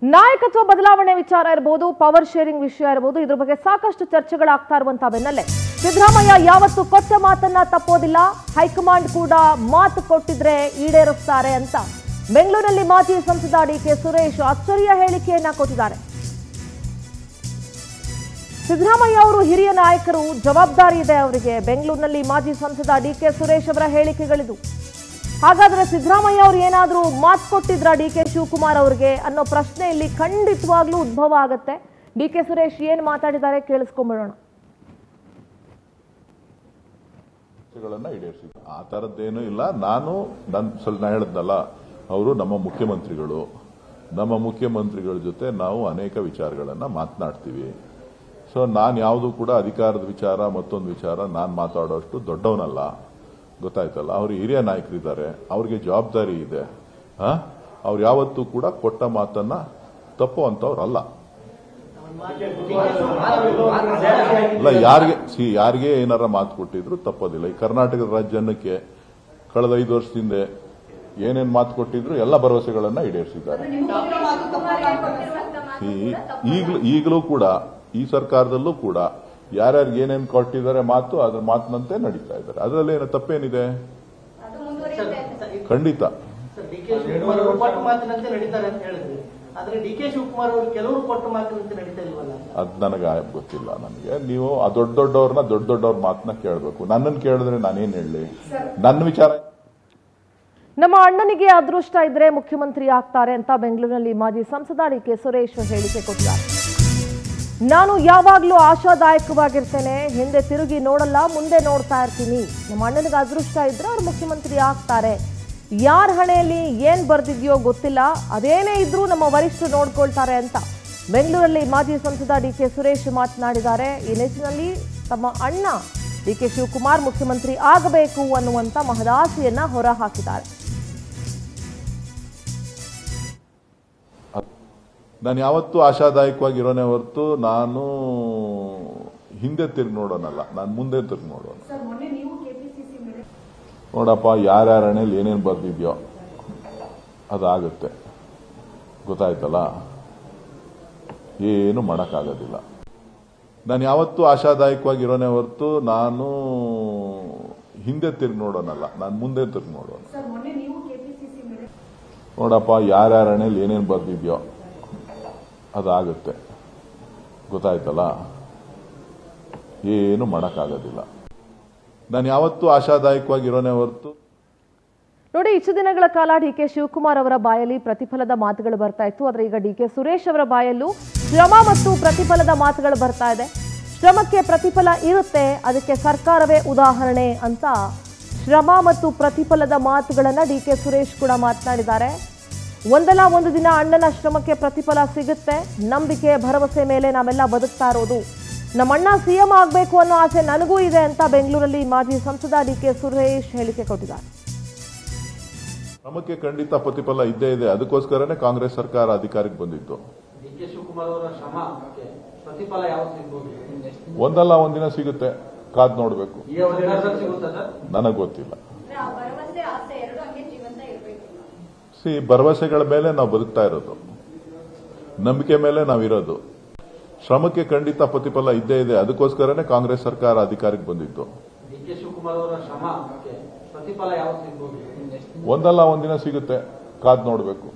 ನಾಯಕತ್ವ ಬದಲಾವಣೆ ವಿಚಾರ ಇರಬಹುದು, ಪವರ್ ಶೇರಿಂಗ್ ವಿಷಯ ಇರಬಹುದು, ಇದ್ರ ಬಗ್ಗೆ ಸಾಕಷ್ಟು ಚರ್ಚೆಗಳಾಗ್ತಾ ಇರುವಂತಹ ಬೆನ್ನಲ್ಲೇ ಸಿದ್ದರಾಮಯ್ಯ ಯಾವತ್ತೂ ಕೊಟ್ಟ ಮಾತನ್ನ ತಪ್ಪೋದಿಲ್ಲ, ಹೈಕಮಾಂಡ್ ಕೂಡ ಮಾತು ಕೊಟ್ಟಿದ್ರೆ ಈಡೇರಿಸ್ತಾರೆ ಅಂತ ಬೆಂಗಳೂರಿನಲ್ಲಿ ಮಾಜಿ ಸಂಸದ ಡಿಕೆ ಸುರೇಶ್ ಅಚ್ಚರಿಯ ಹೇಳಿಕೆಯನ್ನ ಕೊಟ್ಟಿದ್ದಾರೆ. ಸಿದ್ದರಾಮಯ್ಯ ಅವರು ಹಿರಿಯ ನಾಯಕರು, ಜವಾಬ್ದಾರಿ ಇದೆ ಅವರಿಗೆ. ಬೆಂಗಳೂರಿನಲ್ಲಿ ಮಾಜಿ ಸಂಸದ ಡಿಕೆ ಸುರೇಶ್ ಅವರ ಹೇಳಿಕೆಗಳಿದು. ಹಾಗಾದ್ರೆ ಸಿದ್ದರಾಮಯ್ಯ ಅವರು ಏನಾದರೂ ಮಾತು ಕೊಟ್ಟಿದ್ರ ಡಿಕೆ ಶಿವಕುಮಾರ್ ಅವರಿಗೆ ಅನ್ನೋ ಪ್ರಶ್ನೆ ಇಲ್ಲಿ ಖಂಡಿತವಾಗ್ಲೂ ಉದ್ಭವ ಆಗುತ್ತೆ. ಡಿಕೆ ಸುರೇಶ್ ಏನ್ ಮಾತಾಡಿದ್ದಾರೆ ಕೇಳಿಸ್ಕೊಂಡ್ಬಿಡೋಣ. ಆ ತರದ್ದೇನೂ ಇಲ್ಲ. ನಾನು ಹೇಳಿದ್ನಲ್ಲ, ಅವರು ನಮ್ಮ ಮುಖ್ಯಮಂತ್ರಿಗಳ ಜೊತೆ ನಾವು ಅನೇಕ ವಿಚಾರಗಳನ್ನ ಮಾತನಾಡ್ತೀವಿ. ಸೊ ನಾನು ಯಾವುದು ಕೂಡ ಅಧಿಕಾರದ ವಿಚಾರ ಮತ್ತೊಂದು ವಿಚಾರ ನಾನು ಮಾತಾಡೋಷ್ಟು ದೊಡ್ಡವನಲ್ಲ, ಗೊತ್ತಾಯ್ತಲ್ಲ. ಅವರು ಹಿರಿಯ ನಾಯಕರಿದ್ದಾರೆ, ಅವ್ರಿಗೆ ಜವಾಬ್ದಾರಿ ಇದೆ. ಅವ್ರು ಯಾವತ್ತೂ ಕೂಡ ಕೊಟ್ಟ ಮಾತನ್ನ ತಪ್ಪುವಂತವ್ರಲ್ಲ. ಇಲ್ಲ, ಯಾರಿಗೆ ಏನಾರ ಮಾತು ಕೊಟ್ಟಿದ್ರು ತಪ್ಪೋದಿಲ್ಲ. ಈ ಕರ್ನಾಟಕದ ರಾಜ್ಯಕ್ಕೆ ಕಳೆದ 5 ವರ್ಷದಿಂದ ಏನೇನು ಮಾತು ಕೊಟ್ಟಿದ್ರು ಎಲ್ಲ ಭರವಸೆಗಳನ್ನ ಈಡೇರಿಸಿದ್ದಾರೆ. ಈಗಲೂ ಕೂಡ ಈ ಸರ್ಕಾರದಲ್ಲೂ ಕೂಡ ಯಾರ್ಯಾರು ಏನೇನು ಕೊಟ್ಟಿದ್ದಾರೆ ಮಾತು, ಅದ್ರ ಮಾತಿನಂತೆ ನಡೀತಾ ಇದ್ದಾರೆ. ಅದರಲ್ಲಿ ಏನು ತಪ್ಪೇನಿದೆ? ಖಂಡಿತ. ಅದ್ ನನಗೆ ಗೊತ್ತಿಲ್ಲ. ನನಗೆ ನೀವು ದೊಡ್ಡವ್ರ ಮಾತನ್ನ ಕೇಳಬೇಕು. ನನ್ನನ್ನು ಕೇಳಿದ್ರೆ ನಾನೇನ್ ಹೇಳಲಿ? ನನ್ನ ವಿಚಾರ. ನಮ್ಮ ಅಣ್ಣನಿಗೆ ಅದೃಷ್ಟ ಇದ್ರೆ ಮುಖ್ಯಮಂತ್ರಿ ಆಗ್ತಾರೆ ಅಂತ ಬೆಂಗಳೂರಿನಲ್ಲಿ ಮಾಜಿ ಸಂಸದ ಡಿಕೆ ಸುರೇಶ್ ಹೇಳಿಕೆ ಕೊಟ್ಟಿದ್ದಾರೆ. ನಾನು ಯಾವಾಗ್ಲೂ ಆಶಾದಾಯಕವಾಗಿರ್ತೇನೆ, ಹಿಂದೆ ತಿರುಗಿ ನೋಡಲ್ಲ, ಮುಂದೆ ನೋಡ್ತಾ ಇರ್ತೀನಿ. ನಮ್ಮ ಅಣ್ಣನಿಗೆ ಅದೃಷ್ಟ ಇದ್ರೆ ಅವ್ರು ಮುಖ್ಯಮಂತ್ರಿ ಆಗ್ತಾರೆ. ಯಾರ ಹಣೆಯಲ್ಲಿ ಏನ್ ಬರ್ದಿದ್ಯೋ ಗೊತ್ತಿಲ್ಲ, ಅದೇನೇ ಇದ್ರೂ ನಮ್ಮ ವರಿಷ್ಠರು ನೋಡ್ಕೊಳ್ತಾರೆ ಅಂತ ಬೆಂಗಳೂರಲ್ಲಿ ಮಾಜಿ ಸಂಸದ ಡಿಕೆ ಸುರೇಶ್ ಮಾತನಾಡಿದ್ದಾರೆ. ಈ ನಿಟ್ಟಿನಲ್ಲಿ ತಮ್ಮ ಅಣ್ಣ ಡಿಕೆ ಶಿವಕುಮಾರ್ ಮುಖ್ಯಮಂತ್ರಿ ಆಗಬೇಕು ಅನ್ನುವಂತ ಮಹದಾಸೆಯನ್ನ ಹೊರಹಾಕಿದ್ದಾರೆ. ನಾನು ಯಾವತ್ತೂ ಆಶಾದಾಯಕವಾಗಿರೋನೇ ಹೊರತು ನಾನು ಹಿಂದೆ ತಿರುಗಿ ನೋಡೋನಲ್ಲ, ನಾನು ಮುಂದೆ ತಿರುಗಿ ನೋಡೋಣ. ನೋಡಪ್ಪ, ಯಾರ್ಯಾರ ಹಣೆಯಲ್ಲಿ ಏನೇನು ಬರ್ದಿದ್ಯೋ ಅದಾಗುತ್ತೆ, ಗೊತ್ತಾಯ್ತಲ್ಲ. ಏನು ಮಾಡೋಕ್ಕಾಗೋದಿಲ್ಲ. ನಾನು ಯಾವತ್ತೂ ಆಶಾದಾಯಕವಾಗಿರೋನೇ ಹೊರತು ನಾನು ಹಿಂದೆ ತಿರುಗಿ ನೋಡೋನಲ್ಲ, ನಾನು ಮುಂದೆ ತಿರುಗಿ ನೋಡೋಣ. ನೋಡಪ್ಪ, ಯಾರ್ಯಾರ ಹಣೆಯಲ್ಲಿ ಏನೇನು ಬರ್ದಿದ್ಯೋ ಅದಾಗುತ್ತೆ, ಗೊತ್ತಾಯ್ತಲ್ಲ. ಏನು ಮಾಡೋಕ್ಕಾಗೋದಿಲ್ಲ. ನಾನು ಯಾವತ್ತೂ ಆಶಾದಾಯಕವಾಗಿರೋನೇ ಹೊರತು. ನೋಡಿ, ಇಷ್ಟು ದಿನಗಳ ಕಾಲ ಡಿಕೆ ಶಿವಕುಮಾರ್ ಅವರ ಬಾಯಲ್ಲಿ ಪ್ರತಿಫಲದ ಮಾತುಗಳು ಬರ್ತಾ ಇತ್ತು. ಆದರೆ ಈಗ ಡಿಕೆ ಸುರೇಶ್ ಅವರ ಬಾಯಲ್ಲೂ ಶ್ರಮ ಮತ್ತು ಪ್ರತಿಫಲದ ಮಾತುಗಳು ಬರ್ತಾ ಇದೆ. ಶ್ರಮಕ್ಕೆ ಪ್ರತಿಫಲ ಇರುತ್ತೆ, ಅದಕ್ಕೆ ಸರ್ಕಾರವೇ ಉದಾಹರಣೆ ಅಂತ ಶ್ರಮ ಮತ್ತು ಪ್ರತಿಫಲದ ಮಾತುಗಳನ್ನ ಡಿಕೆ ಸುರೇಶ್ ಕೂಡ ಮಾತನಾಡಿದ್ದಾರೆ. ಒಂದಲ್ಲ ಒಂದು ದಿನ ಅಣ್ಣನ ಶ್ರಮಕ್ಕೆ ಪ್ರತಿಫಲ ಸಿಗುತ್ತೆ, ನಂಬಿಕೆ ಭರವಸೆ ಮೇಲೆ ನಾವೆಲ್ಲ ಬದುಕ್ತಾ ಇರೋದು. ನಮ್ಮಣ್ಣ ಸಿಎಂ ಆಗಬೇಕು ಅನ್ನೋ ಆಸೆ ನನಗೂ ಇದೆ ಅಂತ ಬೆಂಗಳೂರಲ್ಲಿ ಮಾಜಿ ಸಂಸದ ಡಿಕೆ ಸುರೇಶ್ ಹೇಳಿಕೆ ಕೊಟ್ಟಿದ್ದಾರೆ. ಶ್ರಮಕ್ಕೆ ಖಂಡಿತ ಪ್ರತಿಫಲ ಇದ್ದೇ ಇದೆ. ಅದಕ್ಕೋಸ್ಕರನೇ ಕಾಂಗ್ರೆಸ್ ಸರ್ಕಾರ ಅಧಿಕಾರಕ್ಕೆ ಬಂದಿತ್ತು. ಒಂದಲ್ಲ ಒಂದಿನ ಸಿಗುತ್ತೆ, ಕಾದ್ ನೋಡ್ಬೇಕು. ನನಗೆ ಗೊತ್ತಿಲ್ಲ. ಭರವಸೆಗಳ ಮೇಲೆ ನಾವು ಬದುಕ್ತಾ ಇರೋದು, ನಂಬಿಕೆ ಮೇಲೆ ನಾವಿರೋದು. ಶ್ರಮಕ್ಕೆ ಖಂಡಿತ ಪ್ರತಿಫಲ ಇದ್ದೇ ಇದೆ. ಅದಕ್ಕೋಸ್ಕರನೇ ಕಾಂಗ್ರೆಸ್ ಸರ್ಕಾರ ಅಧಿಕಾರಕ್ಕೆ ಬಂದಿತ್ತು. ಒಂದಲ್ಲ ಒಂದಿನ ಸಿಗುತ್ತೆ, ಕಾದ್ ನೋಡ್ಬೇಕು.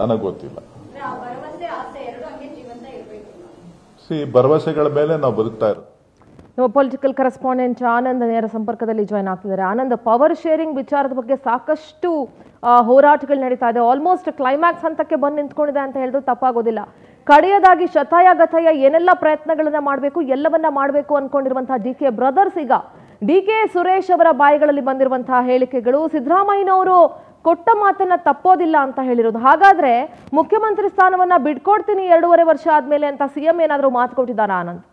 ನನಗೆ ಗೊತ್ತಿಲ್ಲ. ಭರವಸೆಗಳ ಮೇಲೆ ನಾವು ಬದುಕ್ತಾ ಇರೋದು. ನಮ್ಮ ಪೊಲಿಟಿಕಲ್ ಕರೆಸ್ಪಾಂಡೆಂಟ್ ಆನಂದ್ ನೇರ ಸಂಪರ್ಕದಲ್ಲಿ ಜಾಯ್ನ್ ಆಗ್ತಿದ್ದಾರೆ. ಆನಂದ್, ಪವರ್ ಶೇರಿಂಗ್ ವಿಚಾರದ ಬಗ್ಗೆ ಸಾಕಷ್ಟು ಹೋರಾಟಗಳು ನಡೀತಾ ಇದೆ. ಆಲ್ಮೋಸ್ಟ್ ಕ್ಲೈಮ್ಯಾಕ್ಸ್ ಹಂತಕ್ಕೆ ಬಂದು ನಿಂತ್ಕೊಂಡಿದೆ ಅಂತ ಹೇಳಿದ್ರು ತಪ್ಪಾಗೋದಿಲ್ಲ. ಕಡೆಯದಾಗಿ ಶತಾಯಗತಾಯ ಏನೆಲ್ಲ ಪ್ರಯತ್ನಗಳನ್ನ ಮಾಡಬೇಕು, ಎಲ್ಲವನ್ನ ಮಾಡಬೇಕು ಅನ್ಕೊಂಡಿರುವಂತಹ ಡಿಕೆ ಬ್ರದರ್ಸ್ ಈಗ ಡಿಕೆ ಸುರೇಶ್ ಅವರ ಬಾಯಿಗಳಲ್ಲಿ ಬಂದಿರುವಂತಹ ಹೇಳಿಕೆಗಳು ಸಿದ್ದರಾಮಯ್ಯನವರು ಕೊಟ್ಟ ಮಾತನ್ನ ತಪ್ಪೋದಿಲ್ಲ ಅಂತ ಹೇಳಿರೋದು. ಹಾಗಾದ್ರೆ ಮುಖ್ಯಮಂತ್ರಿ ಸ್ಥಾನವನ್ನ ಬಿಡ್ಕೊಡ್ತೀನಿ 2.5 ವರ್ಷ ಆದ್ಮೇಲೆ ಅಂತ ಸಿಎಂ ಏನಾದರೂ ಮಾತು ಕೊಟ್ಟಿದ್ದಾರಾ ಆನಂದ್?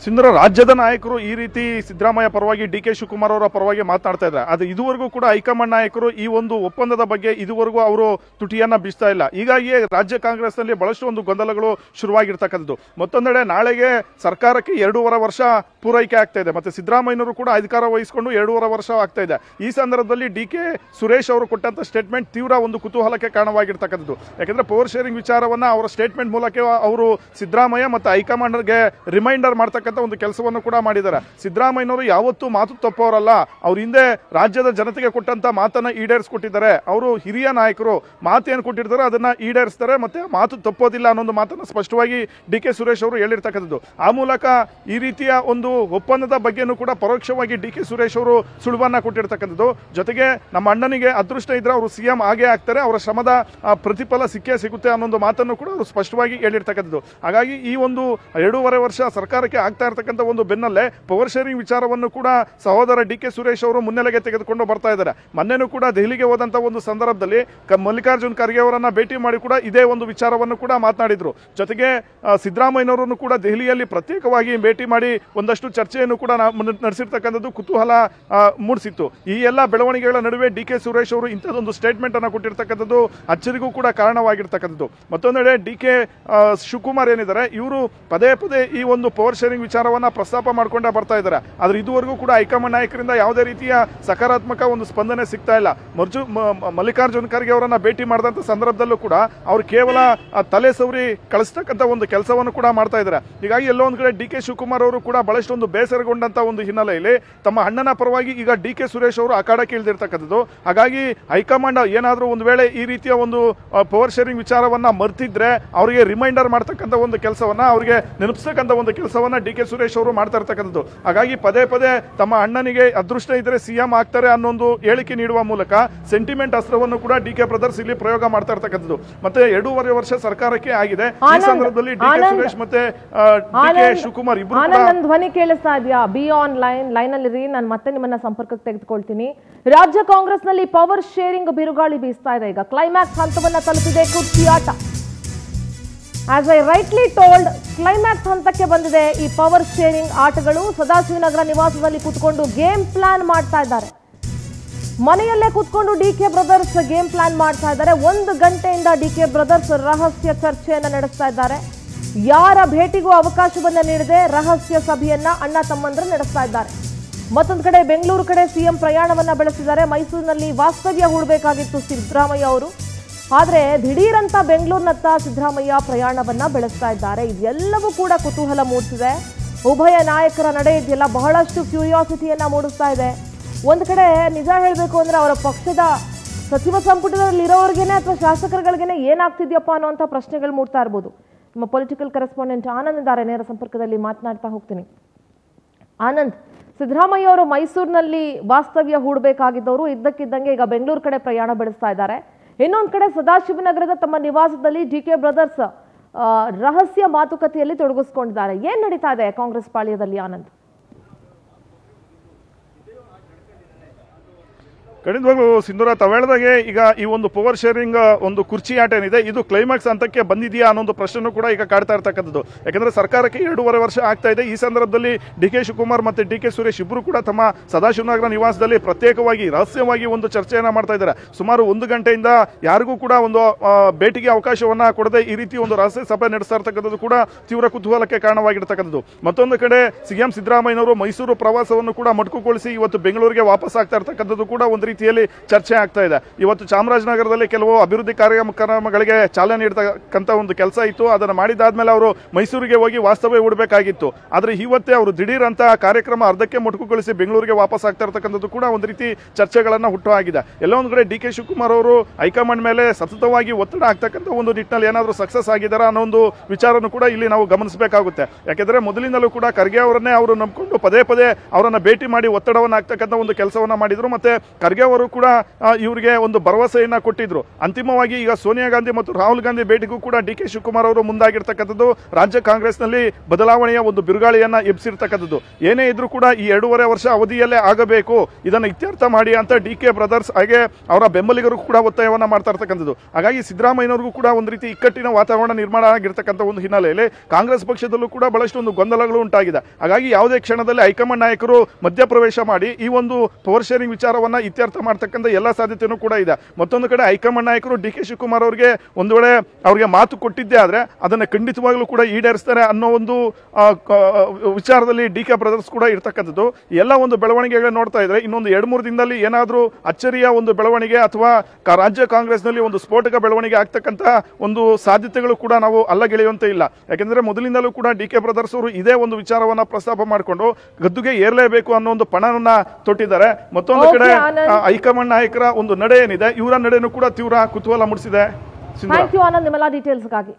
ಸಿಂಧೂರ ರಾಜ್ಯದ ನಾಯಕರು ಈ ರೀತಿ ಸಿದ್ದರಾಮಯ್ಯ ಪರವಾಗಿ ಡಿ ಕೆ ಶಿವಕುಮಾರ್ ಅವರ ಪರವಾಗಿ ಮಾತನಾಡ್ತಾ ಇದ್ದಾರೆ. ಅದು ಇದುವರೆಗೂ ಕೂಡ ಹೈಕಮಾಂಡ್ ನಾಯಕರು ಈ ಒಂದು ಒಪ್ಪಂದದ ಬಗ್ಗೆ ಇದುವರೆಗೂ ಅವರು ತುಟಿಯನ್ನ ಬೀಸ್ತಾ ಇಲ್ಲ. ಹೀಗಾಗಿಯೇ ರಾಜ್ಯ ಕಾಂಗ್ರೆಸ್ನಲ್ಲಿ ಬಹಳಷ್ಟು ಒಂದು ಗೊಂದಲಗಳು ಶುರುವಾಗಿರ್ತಕ್ಕಂಥದ್ದು. ಮತ್ತೊಂದೆಡೆ ನಾಳೆಗೆ ಸರ್ಕಾರಕ್ಕೆ 2.5 ವರ್ಷ ಪೂರೈಕೆ ಆಗ್ತಾ ಇದೆ. ಮತ್ತೆ ಸಿದ್ದರಾಮಯ್ಯನವರು ಕೂಡ ಅಧಿಕಾರ ವಹಿಸಿಕೊಂಡು 2.5 ವರ್ಷ ಆಗ್ತಾ ಇದೆ. ಈ ಸಂದರ್ಭದಲ್ಲಿ ಡಿ ಕೆ ಸುರೇಶ್ ಅವರು ಕೊಟ್ಟಂತ ಸ್ಟೇಟ್ಮೆಂಟ್ ತೀವ್ರ ಒಂದು ಕುತೂಹಲಕ್ಕೆ ಕಾರಣವಾಗಿರ್ತಕ್ಕಂಥದ್ದು. ಯಾಕಂದ್ರೆ ಪವರ್ ಶೇರಿಂಗ್ ವಿಚಾರವನ್ನ ಅವರ ಸ್ಟೇಟ್ಮೆಂಟ್ ಮೂಲಕ ಅವರು ಸಿದ್ದರಾಮಯ್ಯ ಮತ್ತು ಹೈಕಮಾಂಡ್ಗೆ ರಿಮೈಂಡರ್ ಮಾಡ್ತಕ್ಕಂಥ ಒಂದು ಕೆಲಸವನ್ನು ಕೂಡ ಮಾಡಿದ್ದಾರೆ. ಸಿದ್ದರಾಮಯ್ಯನವರು ಯಾವತ್ತೂ ಮಾತು ತಪ್ಪೋರಲ್ಲ. ಅವ್ರ ಹಿಂದೆ ರಾಜ್ಯದ ಜನತೆಗೆ ಕೊಟ್ಟಂತ ಮಾತನ್ನ ಈಡೇರಿಸಿಕೊಟ್ಟಿದ್ದಾರೆ. ಅವರು ಹಿರಿಯ ನಾಯಕರು, ಮಾತೇನು ಕೊಟ್ಟಿರ್ತಾರೆ ಅದನ್ನ ಈಡೇರಿಸ್ತಾರೆ, ಮತ್ತೆ ಮಾತು ತಪ್ಪೋದಿಲ್ಲ ಅನ್ನೋ ಮಾತನ್ನ ಸ್ಪಷ್ಟವಾಗಿ ಡಿ ಕೆ ಸುರೇಶ್ ಅವರು ಹೇಳಿರ್ತಕ್ಕಂಥದ್ದು. ಆ ಮೂಲಕ ಈ ರೀತಿಯ ಒಂದು ಒಪ್ಪಂದದ ಬಗ್ಗೆನೂ ಕೂಡ ಪರೋಕ್ಷವಾಗಿ ಡಿ ಕೆ ಸುರೇಶ್ ಅವರು ಸುಳುವನ್ನ ಕೊಟ್ಟಿರ್ತಕ್ಕಂಥದ್ದು. ಜೊತೆಗೆ ನಮ್ಮ ಅಣ್ಣನಿಗೆ ಅದೃಷ್ಟ ಇದ್ರೆ ಅವರು ಸಿಎಂ ಆಗೇ ಆಗ್ತಾರೆ, ಅವರ ಶ್ರಮದ ಪ್ರತಿಫಲ ಸಿಕ್ಕೇ ಸಿಗುತ್ತೆ ಅನ್ನೋ ಮಾತನ್ನು ಕೂಡ ಅವರು ಸ್ಪಷ್ಟವಾಗಿ ಹೇಳಿರ್ತಕ್ಕಂಥದ್ದು. ಹಾಗಾಗಿ ಈ ಒಂದು 2.5 ವರ್ಷ ಸರ್ಕಾರಕ್ಕೆ ಆಗ್ತಾ ಇರತಕ್ಕಂಥ ಒಂದು ಬೆನ್ನಲ್ಲೇ ಪವರ್ ಶೇರಿಂಗ್ ವಿಚಾರವನ್ನು ಕೂಡ ಸಹೋದರ ಡಿ ಕೆ ಸುರೇಶ್ ಅವರು ಮುನ್ನೆಲೆಗೆ ತೆಗೆದುಕೊಂಡು ಬರ್ತಾ ಇದ್ದಾರೆ. ಮೊನ್ನೆನೂ ಕೂಡ ದೆಹಲಿಗೆ ಹೋದಂತ ಒಂದು ಸಂದರ್ಭದಲ್ಲಿ ಮಲ್ಲಿಕಾರ್ಜುನ್ ಖರ್ಗೆ ಅವರನ್ನ ಭೇಟಿ ಮಾಡಿ ಕೂಡ ಇದೇ ಒಂದು ವಿಚಾರವನ್ನು ಕೂಡ ಮಾತನಾಡಿದ್ರು. ಜೊತೆಗೆ ಸಿದ್ದರಾಮಯ್ಯನವರನ್ನು ಕೂಡ ದೆಹಲಿಯಲ್ಲಿ ಪ್ರತ್ಯೇಕವಾಗಿ ಭೇಟಿ ಮಾಡಿ ಒಂದಷ್ಟು ಚರ್ಚೆಯನ್ನು ಕೂಡ ನಡೆಸಿರ್ತಕ್ಕಂಥದ್ದು ಕುತೂಹಲ ಮೂಡಿಸಿತ್ತು. ಈ ಎಲ್ಲ ಬೆಳವಣಿಗೆಗಳ ನಡುವೆ ಡಿ ಕೆ ಸುರೇಶ್ ಅವರು ಇಂಥದ್ದೊಂದು ಸ್ಟೇಟ್ಮೆಂಟ್ ಅನ್ನು ಕೊಟ್ಟಿರ್ತಕ್ಕಂಥದ್ದು ಅಚ್ಚರಿಗೂ ಕೂಡ ಕಾರಣವಾಗಿರ್ತಕ್ಕಂಥದ್ದು. ಮತ್ತೊಂದೆಡೆ ಡಿ ಕೆ ಶಿವಕುಮಾರ್ ಏನಿದ್ದಾರೆ ಇವರು ಪದೇ ಪದೇ ಈ ಒಂದು ಪವರ್ ಶೇರಿಂಗ್ ವಿಚಾರವನ್ನ ಪ್ರಸ್ತಾಪ ಮಾಡ್ಕೊಂಡೇ ಬರ್ತಾ ಇದ್ದಾರೆ. ಆದ್ರೆ ಇದುವರೆಗೂ ಕೂಡ ಹೈಕಮಾಂಡ್ ನಾಯಕರಿಂದ ಯಾವುದೇ ರೀತಿಯ ಸಕಾರಾತ್ಮಕ ಒಂದು ಸ್ಪಂದನೆ ಸಿಗ್ತಾ ಇಲ್ಲ. ಮಲ್ಲಿಕಾರ್ಜುನ್ ಖರ್ಗೆ ಅವರನ್ನ ಭೇಟಿ ಮಾಡಿದಂತ ಸಂದರ್ಭದಲ್ಲೂ ಕೂಡ ಅವರು ಕೇವಲ ತಲೆ ಸವರಿ ಕಳಿಸ್ತಕ್ಕಂಥ ಒಂದು ಕೆಲಸವನ್ನು ಕೂಡ ಮಾಡ್ತಾ ಇದ್ದಾರೆ. ಹೀಗಾಗಿ ಎಲ್ಲೋ ಒಂದ್ ಕಡೆ ಡಿ ಕೆ ಶಿವಕುಮಾರ್ ಅವರು ಕೂಡ ಬಹಳಷ್ಟು ಒಂದು ಬೇಸರಗೊಂಡಂತ ಒಂದು ಹಿನ್ನೆಲೆಯಲ್ಲಿ ತಮ್ಮ ಅಣ್ಣನ ಪರವಾಗಿ ಈಗ ಡಿ ಕೆ ಸುರೇಶ್ ಅವರು ಅಖಾಡಕ್ಕೆ ಇಳಿದಿರ್ತಕ್ಕಂಥದ್ದು. ಹಾಗಾಗಿ ಹೈಕಮಾಂಡ್ ಏನಾದ್ರೂ ಒಂದು ವೇಳೆ ಈ ರೀತಿಯ ಒಂದು ಪವರ್ ಶೇರಿಂಗ್ ವಿಚಾರವನ್ನ ಮರ್ತಿದ್ರೆ ಅವರಿಗೆ ರಿಮೈಂಡರ್ ಮಾಡ್ತಕ್ಕಂಥ ಒಂದು ಕೆಲಸವನ್ನ ಅವರಿಗೆ ನೆನಪಿಸ್ತಕ್ಕಂಥ ಒಂದು ಕೆಲಸವನ್ನ ಡಿ ಕೆ ಸುರೇಶ್ ಅವರು ಮಾಡ್ತಾ ಇರ್ತಕ್ಕಂಥದ್ದು. ಹಾಗಾಗಿ ಪದೇ ಪದೇ ತಮ್ಮ ಅಣ್ಣನಿಗೆ ಅದೃಷ್ಟ ಇದ್ರೆ ಸಿಎಂ ಆಗ್ತಾರೆ ಅನ್ನೊಂದು ಹೇಳಿಕೆ ನೀಡುವ ಮೂಲಕ ಸೆಂಟಿಮೆಂಟ್ ಅಸ್ತ್ರವನ್ನು ಕೂಡ ಡಿ ಕೆ ಬ್ರದರ್ಸ್ ಇಲ್ಲಿ ಪ್ರಯೋಗ ಮಾಡ್ತಾ ಇರ್ತಕ್ಕಂಥದ್ದು. ಮತ್ತೆ 2.5 ವರ್ಷ ಸರ್ಕಾರಕ್ಕೆ ಆಗಿದೆ. ಈ ಸಂದರ್ಭದಲ್ಲಿ ಡಿ ಕೆ ಸುರೇಶ್ ಮತ್ತೆ ಡಿ ಕೆ ಶಿವಕುಮಾರ್ ಇಬ್ಬರು ನನ್ನ ಧ್ವನಿ ಕೇಳಿಸ್ತಾ ಇದೆಯಾ? ಬಿ ಆನ್ ಲೈನ್ ಅಲ್ಲಿ ನಾನು ಮತ್ತೆ ನಿಮ್ಮನ್ನ ಸಂಪರ್ಕಕ್ಕೆ ತೆಗೆದುಕೊಳ್ತೀನಿ. ರಾಜ್ಯ ಕಾಂಗ್ರೆಸ್ ನಲ್ಲಿ ಪವರ್ ಶೇರಿಂಗ್ ಬಿರುಗಾಳಿ ಬೀಸ್ತಾ ಇದೆ. ಈಗ ಕ್ಲೈಮ್ಯಾಕ್ಸ್ ಹಂತವನ್ನ ತಲುಪಿದೆ ಕುರ್ಚಿಯಾಟ. As I rightly told, climax ಹಂತಕ್ಕೆ ಬಂದಿದೆ ಈ ಪವರ್ ಶೇರಿಂಗ್ ಆಟಗಳು. ಸದಾಶಿವನಗರ ನಿವಾಸದಲ್ಲಿ ಕೂತ್ಕೊಂಡು ಗೇಮ್ ಪ್ಲಾನ್ ಮಾಡ್ತಾ ಇದ್ದಾರೆ. ಮನೆಯಲ್ಲೇ ಕೂತ್ಕೊಂಡು D K brothers game plan ಮಾಡ್ತಾ ಇದ್ದಾರೆ. 1 ಗಂಟೆಯಿಂದ ಡಿ ಕೆ ಬ್ರದರ್ಸ್ ರಹಸ್ಯ ಚರ್ಚೆಯನ್ನ ನಡೆಸ್ತಾ ಇದ್ದಾರೆ. ಯಾರ ಭೇಟಿಗೂ ಅವಕಾಶವನ್ನ ನೀಡದೆ ರಹಸ್ಯ ಸಭೆಯನ್ನ ಅಣ್ಣ ತಮ್ಮಂದ್ರು ನಡೆಸ್ತಾ ಇದ್ದಾರೆ. ಮತ್ತೊಂದು ಕಡೆ ಬೆಂಗಳೂರು ಕಡೆ ಸಿಎಂ ಪ್ರಯಾಣವನ್ನ ಬೆಳೆಸಿದ್ದಾರೆ. ಮೈಸೂರಿನಲ್ಲಿ ವಾಸ್ತವ್ಯ ಹೂಡಬೇಕಾಗಿತ್ತು ಸಿದ್ದರಾಮಯ್ಯ ಅವರು. ಆದ್ರೆ ದಿಢೀರಂತ ಬೆಂಗಳೂರಿನತ್ತ ಸಿದ್ದರಾಮಯ್ಯ ಪ್ರಯಾಣವನ್ನ ಬೆಳೆಸ್ತಾ ಇದ್ದಾರೆ. ಇದೆಲ್ಲವೂ ಕೂಡ ಕುತೂಹಲ ಮೂಡಿಸಿದೆ. ಉಭಯ ನಾಯಕರ ನಡೆ ಇದೆಯಲ್ಲ ಬಹಳಷ್ಟು ಕ್ಯೂರಿಯಾಸಿಟಿಯನ್ನ ಮೂಡಿಸ್ತಾ ಇದೆ. ಒಂದು ಕಡೆ ನಿಜ ಹೇಳಬೇಕು ಅಂದ್ರೆ ಅವರ ಪಕ್ಷದ ಸಚಿವ ಸಂಪುಟದಲ್ಲಿ ಇರೋರಿಗೇನೆ ಅಥವಾ ಶಾಸಕರುಗಳಿಗೇನೆ ಏನಾಗ್ತಿದ್ಯಪ್ಪ ಅನ್ನುವಂಥ ಪ್ರಶ್ನೆಗಳು ಮೂಡ್ತಾ ಇರ್ಬೋದು. ನಿಮ್ಮ ಪೊಲಿಟಿಕಲ್ ಕರೆಸ್ಪಾಂಡೆಂಟ್ ಆನಂದ್ ಇದ್ದಾರೆ, ನೇರ ಸಂಪರ್ಕದಲ್ಲಿ ಮಾತನಾಡ್ತಾ ಹೋಗ್ತೀನಿ. ಆನಂದ್, ಸಿದ್ದರಾಮಯ್ಯ ಅವರು ಮೈಸೂರಿನಲ್ಲಿ ವಾಸ್ತವ್ಯ ಹೂಡಬೇಕಾಗಿದ್ದವರು ಇದ್ದಕ್ಕಿದ್ದಂಗೆ ಈಗ ಬೆಂಗಳೂರು ಕಡೆ ಪ್ರಯಾಣ ಬೆಳೆಸ್ತಾ ಇದ್ದಾರೆ. ಇನ್ನೊಂದು ಕಡೆ ಸದಾಶಿವನಗರದ ತಮ್ಮ ನಿವಾಸದಲ್ಲಿ ಡಿ ಕೆ ಬ್ರದರ್ಸ್ ರಹಸ್ಯ ಮಾತುಕತೆಯಲ್ಲಿ ತೊಡಗಿಸ್ಕೊಂಡಿದ್ದಾರೆ. ಏನ್ ನಡೀತಾ ಇದೆ ಕಾಂಗ್ರೆಸ್ ಪಾಳ್ಯದಲ್ಲಿ ಆನಂದ್? ಖಂಡಿತವಾಗ್ಲೂ ಸಿಂಧೂರ ತಾವು ಹೇಳಿದಾಗೆ ಈಗ ಈ ಒಂದು ಪವರ್ ಶೇರಿಂಗ್ ಒಂದು ಕುರ್ಚಿ ಆಟ ಏನಿದೆ ಇದು ಕ್ಲೈಮ್ಯಾಕ್ಸ್ ಹಂತಕ್ಕೆ ಬಂದಿದೆಯಾ ಅನ್ನೋ ಪ್ರಶ್ನೆ ಕೂಡ ಈಗ ಕಾಡ್ತಾ ಇರ್ತಕ್ಕಂಥದ್ದು. ಯಾಕಂದ್ರೆ ಸರ್ಕಾರಕ್ಕೆ 2.5 ವರ್ಷ ಆಗ್ತಾ ಇದೆ. ಈ ಸಂದರ್ಭದಲ್ಲಿ ಡಿ ಕೆ ಶಿವಕುಮಾರ್ ಮತ್ತೆ ಡಿ ಕೆ ಸುರೇಶ್ ಇಬ್ಬರು ಕೂಡ ತಮ್ಮ ಸದಾಶಿವನಗರ ನಿವಾಸದಲ್ಲಿ ಪ್ರತ್ಯೇಕವಾಗಿ ರಹಸ್ಯವಾಗಿ ಒಂದು ಚರ್ಚೆಯನ್ನ ಮಾಡ್ತಾ ಇದ್ದಾರೆ. ಸುಮಾರು 1 ಗಂಟೆಯಿಂದ ಯಾರಿಗೂ ಕೂಡ ಒಂದು ಭೇಟಿಗೆ ಅವಕಾಶವನ್ನ ಕೊಡದೆ ಈ ರೀತಿ ಒಂದು ರಹಸ್ಯ ಸಭೆ ನಡೆಸ್ತಾ ಇರ್ತಕ್ಕಂಥದ್ದು ಕೂಡ ತೀವ್ರ ಕುತೂಹಲಕ್ಕೆ ಕಾರಣವಾಗಿರ್ತಕ್ಕಂಥದ್ದು. ಮತ್ತೊಂದು ಕಡೆ ಸಿಎಂ ಸಿದ್ದರಾಮಯ್ಯನವರು ಮೈಸೂರು ಪ್ರವಾಸವನ್ನು ಕೂಡ ಮೊಟಕುಗೊಳಿಸಿ ಇವತ್ತು ಬೆಂಗಳೂರಿಗೆ ವಾಪಸ್ ಆಗ್ತಾ ಇರ್ತಕ್ಕಂಥದ್ದು ಕೂಡ ಒಂದು ರೀತಿಯಲ್ಲಿ ಚರ್ಚೆ ಆಗ್ತಾ ಇದೆ. ಇವತ್ತು ಚಾಮರಾಜನಗರದಲ್ಲಿ ಕೆಲವು ಅಭಿವೃದ್ಧಿ ಕಾರ್ಯಕ್ರಮಗಳಿಗೆ ಚಾಲನೆ ನೀಡತಕ್ಕಂತ ಒಂದು ಕೆಲಸ ಇತ್ತು. ಅದನ್ನು ಮಾಡಿದಾದ್ಮೇಲೆ ಅವರು ಮೈಸೂರಿಗೆ ಹೋಗಿ ವಾಸ್ತವ್ಯ ಹೂಡಬೇಕಾಗಿತ್ತು. ಆದ್ರೆ ಇವತ್ತೇ ಅವರು ದಿಢೀರ್ ಅಂತ ಕಾರ್ಯಕ್ರಮ ಅರ್ಧಕ್ಕೆ ಮೊಟಕುಗೊಳಿಸಿ ಬೆಂಗಳೂರಿಗೆ ವಾಪಸ್ ಆಗ್ತಾ ಇರ್ತಕ್ಕಂಥದ್ದು ಕೂಡ ಒಂದು ರೀತಿ ಚರ್ಚೆಗಳನ್ನ ಹುಟ್ಟು ಆಗಿದೆ. ಎಲ್ಲ ಒಂದು ಕಡೆ ಡಿ ಕೆ ಶಿವಕುಮಾರ್ ಅವರು ಹೈಕಮಾಂಡ್ ಮೇಲೆ ಸತತವಾಗಿ ಒತ್ತಡ ಆಗ್ತಕ್ಕಂಥ ಒಂದು ನಿಟ್ಟಿನಲ್ಲಿ ಏನಾದರೂ ಸಕ್ಸಸ್ ಆಗಿದಾರ ಅನ್ನೋ ಒಂದು ವಿಚಾರನೂ ಕೂಡ ಇಲ್ಲಿ ನಾವು ಗಮನಿಸಬೇಕಾಗುತ್ತೆ. ಯಾಕೆಂದ್ರೆ ಮೊದಲಿನಲ್ಲೂ ಕೂಡ ಖರ್ಗೆ ಅವರನ್ನೇ ಅವರು ನಂಬಿಕೊಂಡು ಪದೇ ಪದೇ ಅವರನ್ನ ಭೇಟಿ ಮಾಡಿ ಒತ್ತಡವನ್ನು ಆಗ್ತಕ್ಕಂಥ ಒಂದು ಕೆಲಸವನ್ನ ಮಾಡಿದ್ರು. ಮತ್ತೆ ಖರ್ಗೆ ಖರ್ಗೆ ಅವರು ಕೂಡ ಇವರಿಗೆ ಒಂದು ಭರವಸೆಯನ್ನ ಕೊಟ್ಟಿದ್ರು. ಅಂತಿಮವಾಗಿ ಈಗ ಸೋನಿಯಾ ಗಾಂಧಿ ಮತ್ತು ರಾಹುಲ್ ಗಾಂಧಿ ಭೇಟಿಗೂ ಕೂಡ ಡಿ ಕೆ ಶಿವಕುಮಾರ್ ಅವರು ಮುಂದಾಗಿರ್ತಕ್ಕಂಥದ್ದು ರಾಜ್ಯ ಕಾಂಗ್ರೆಸ್ನಲ್ಲಿ ಬದಲಾವಣೆಯ ಒಂದು ಬಿರುಗಾಳಿಯನ್ನ ಎಬ್ಸಿರ್ತಕ್ಕಂಥದ್ದು. ಏನೇ ಇದ್ರೂ ಕೂಡ ಈ 2.5 ವರ್ಷ ಅವಧಿಯಲ್ಲೇ ಆಗಬೇಕು, ಇದನ್ನು ಇತ್ಯರ್ಥ ಮಾಡಿ ಅಂತ ಡಿ ಕೆ ಬ್ರದರ್ಸ್ ಹಾಗೆ ಅವರ ಬೆಂಬಲಿಗರು ಕೂಡ ಒತ್ತಾಯವನ್ನ ಮಾಡ್ತಾ ಇರ್ತಕ್ಕಂಥದ್ದು. ಹಾಗಾಗಿ ಸಿದ್ದರಾಮಯ್ಯನವರಿಗೂ ಕೂಡ ಒಂದು ರೀತಿ ಇಕ್ಕಟ್ಟಿನ ವಾತಾವರಣ ನಿರ್ಮಾಣ ಆಗಿರ್ತಕ್ಕಂಥ ಒಂದು ಹಿನ್ನೆಲೆಯಲ್ಲಿ ಕಾಂಗ್ರೆಸ್ ಪಕ್ಷದಲ್ಲೂ ಕೂಡ ಬಹಳಷ್ಟು ಒಂದು ಗೊಂದಲಗಳು ಉಂಟಾಗಿದೆ. ಹಾಗಾಗಿ ಯಾವುದೇ ಕ್ಷಣದಲ್ಲಿ ಹೈಕಮಾಂಡ್ ನಾಯಕರು ಮಧ್ಯಪ್ರವೇಶ ಮಾಡಿ ಈ ಒಂದು ಪವರ್ ಶೇರಿಂಗ್ ವಿಚಾರವನ್ನ ಇತ್ಯರ್ಥ ಮಾಡ್ತಕ್ಕಂಥ ಎಲ್ಲ ಸಾಧ್ಯತೆಯೂ ಕೂಡ ಇದೆ. ಮತ್ತೊಂದು ಕಡೆ ಹೈಕಮಾಂಡ್ ನಾಯಕರು ಡಿ ಕೆ ಶಿವಕುಮಾರ್ ಅವರಿಗೆ ಒಂದು ವೇಳೆ ಅವರಿಗೆ ಮಾತು ಕೊಟ್ಟಿದ್ದೇ ಆದ್ರೆ ಅದನ್ನ ಖಂಡಿತವಾಗ್ಲೂ ಕೂಡ ಈಡೇರಿಸ್ತಾರೆ ಅನ್ನೋ ಒಂದು ವಿಚಾರದಲ್ಲಿ ಡಿ ಕೆ ಬ್ರದರ್ಸ್ ಕೂಡ ಇರ್ತಕ್ಕಂಥದ್ದು. ಎಲ್ಲ ಒಂದು ಬೆಳವಣಿಗೆಗಳನ್ನ ನೋಡ್ತಾ ಇದ್ರೆ ಇನ್ನೊಂದು 2-3 ದಿನದಲ್ಲಿ ಏನಾದ್ರೂ ಅಚ್ಚರಿಯ ಒಂದು ಬೆಳವಣಿಗೆ ಅಥವಾ ರಾಜ್ಯ ಕಾಂಗ್ರೆಸ್ನಲ್ಲಿ ಒಂದು ಸ್ಫೋಟಕ ಬೆಳವಣಿಗೆ ಆಗ್ತಕ್ಕಂಥ ಒಂದು ಸಾಧ್ಯತೆಗಳು ಕೂಡ ನಾವು ಅಲ್ಲಗೆಳೆಯುವಂತೆ ಇಲ್ಲ. ಯಾಕೆಂದ್ರೆ ಮೊದಲಿಂದಲೂ ಕೂಡ ಡಿ ಕೆ ಬ್ರದರ್ಸ್ ಅವರು ಇದೇ ಒಂದು ವಿಚಾರವನ್ನ ಪ್ರಸ್ತಾಪ ಮಾಡಿಕೊಂಡು ಗದ್ದುಗೆ ಏರ್ಲೇಬೇಕು ಅನ್ನೋ ಒಂದು ಪಣವನ್ನ ತೊಟ್ಟಿದ್ದಾರೆ. ಮತ್ತೊಂದು ಕಡೆ ಹೈಕಮಾಂಡ್ ನಾಯಕರ ಒಂದು ನಡೆ ಏನಿದೆ, ಇವರ ನಡೆನೂ ಕೂಡ ತೀವ್ರ ಕುತೂಹಲ ಮೂಡಿಸಿದೆ. ಥ್ಯಾಂಕ್ ಯು ಆನಂದ್, ನಿಮ್ಮೆಲ್ಲ ಡೀಟೇಲ್ಸ್ಗಾಗಿ.